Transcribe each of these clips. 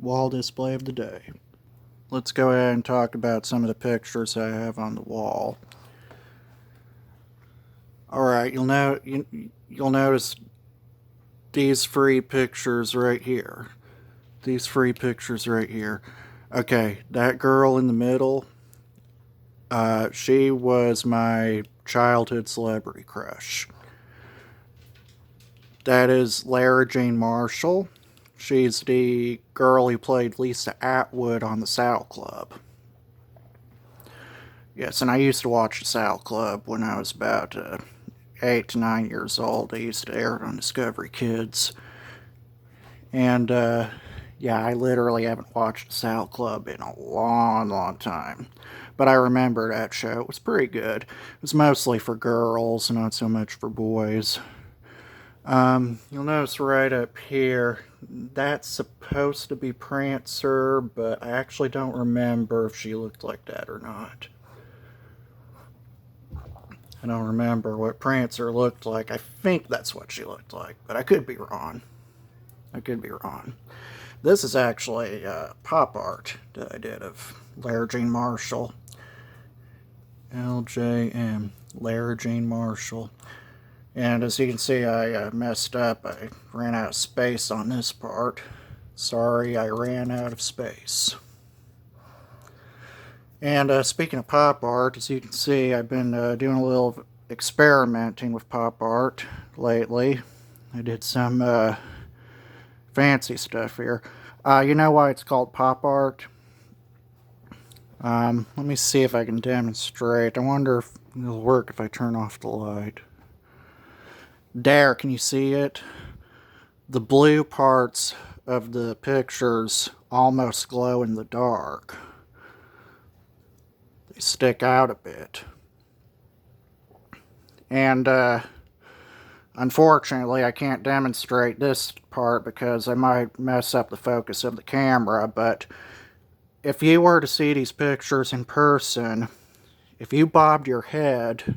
wall display of the day. Let's go ahead and talk about some of the pictures I have on the wall. Alright, you'll notice these free pictures right here. These free pictures right here. Okay, that girl in the middle, she was my childhood celebrity crush. That is Lara Jean Marshall. She's the girl who played Lisa Atwood on the Sal Club. Yes, and I used to watch the Sal Club when I was about 8 to 9 years old. They used to air it on Discovery Kids. And, yeah, I literally haven't watched the Sal Club in a long time. But I remember that show. It was pretty good. It was mostly for girls, not so much for boys. You'll notice right up here, that's supposed to be Prancer, but I actually don't remember if she looked like that or not. I don't remember what Prancer looked like. I think that's what she looked like, but I could be wrong. This is actually pop art that I did of Lara Jean Marshall. LJM, Lara Jean Marshall. And as you can see, I messed up. I ran out of space on this part. Sorry, I ran out of space. And speaking of pop art, as you can see, I've been doing a little experimenting with pop art lately. I did some fancy stuff here. You know why it's called pop art? Let me see if I can demonstrate. I wonder if it'll work if I turn off the light. There, can you see it? The blue parts of the pictures almost glow in the dark. They stick out a bit. And unfortunately, I can't demonstrate this part because I might mess up the focus of the camera, but if you were to see these pictures in person, if you bobbed your head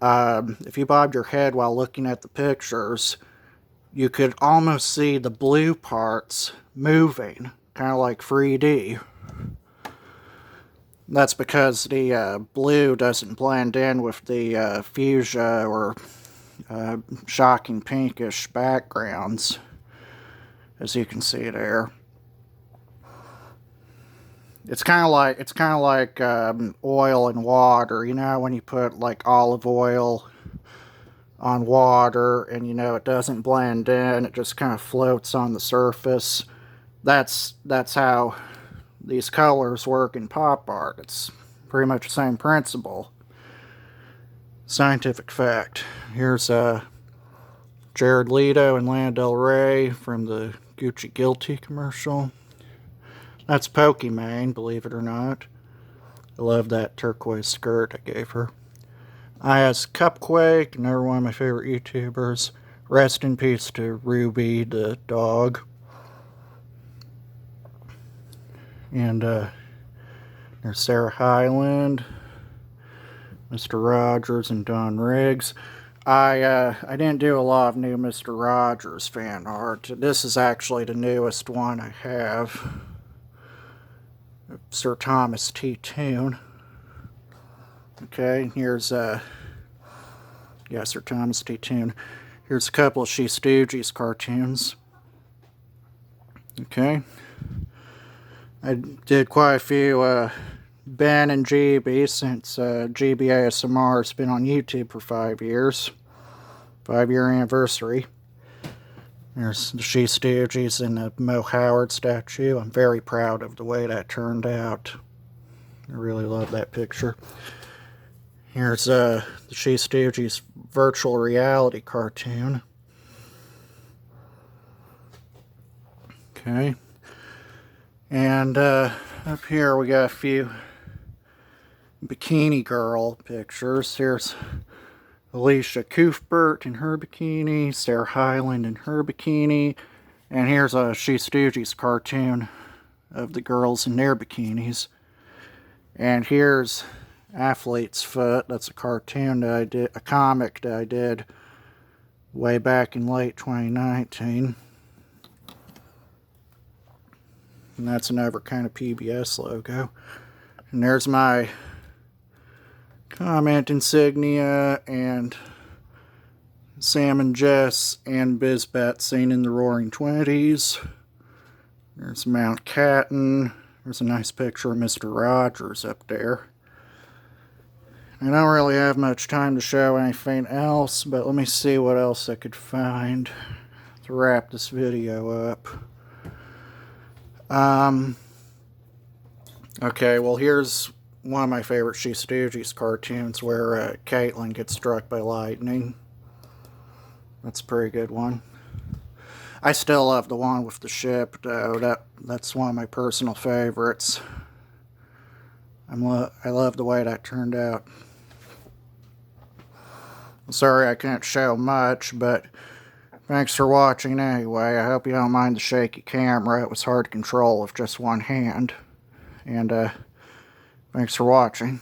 while looking at the pictures, you could almost see the blue parts moving, kind of like 3D. That's because the blue doesn't blend in with the fuchsia or shocking pinkish backgrounds, as you can see there. It's kind of like oil and water. You know, when you put like olive oil on water and it doesn't blend in, it just kind of floats on the surface. That's how these colors work in pop art. It's pretty much the same principle. Scientific fact. Here's Jared Leto and Lana Del Rey from the Gucci Guilty commercial. That's Pokimane, believe it or not. I love that turquoise skirt I gave her. I has Cupquake, another one of my favorite YouTubers. Rest in peace to Ruby the dog. And there's Sarah Hyland, Mr. Rogers, and Don Riggs. I didn't do a lot of new Mr. Rogers fan art. This is actually the newest one I have. Sir Thomas T. Toon. Okay, here's Sir Thomas T. Toon. Here's a couple of She-Stooges cartoons. Okay. I did quite a few Ben and GB since GB ASMR has been on YouTube for 5 years. 5-year anniversary. There's the She-Stooges and the Mo Howard statue. I'm very proud of the way that turned out. I really love that picture. Here's the She-Stooges virtual reality cartoon. Okay. And up here we got a few bikini girl pictures. Here's Alicia Cuthbert in her bikini, Sarah Hyland in her bikini, and here's a She-Stooges cartoon of the girls in their bikinis. And here's Athlete's Foot. That's a cartoon that I did, a comic that I did way back in late 2019. And that's another kind of PBS logo. And there's my comment insignia and Sam and Jess and Bizbat seen in the Roaring Twenties. There's Mount Catton. There's a nice picture of Mr. Rogers up there. I don't really have much time to show anything else, but let me see what else I could find to wrap this video up. Okay, well here's one of my favorite She-Stooges cartoons where Caitlin gets struck by lightning. That's a pretty good one. I still love the one with the ship, though. That's one of my personal favorites. I love the way that turned out. Sorry I can't show much, but thanks for watching anyway. I hope you don't mind the shaky camera. It was hard to control with just one hand. And thanks for watching.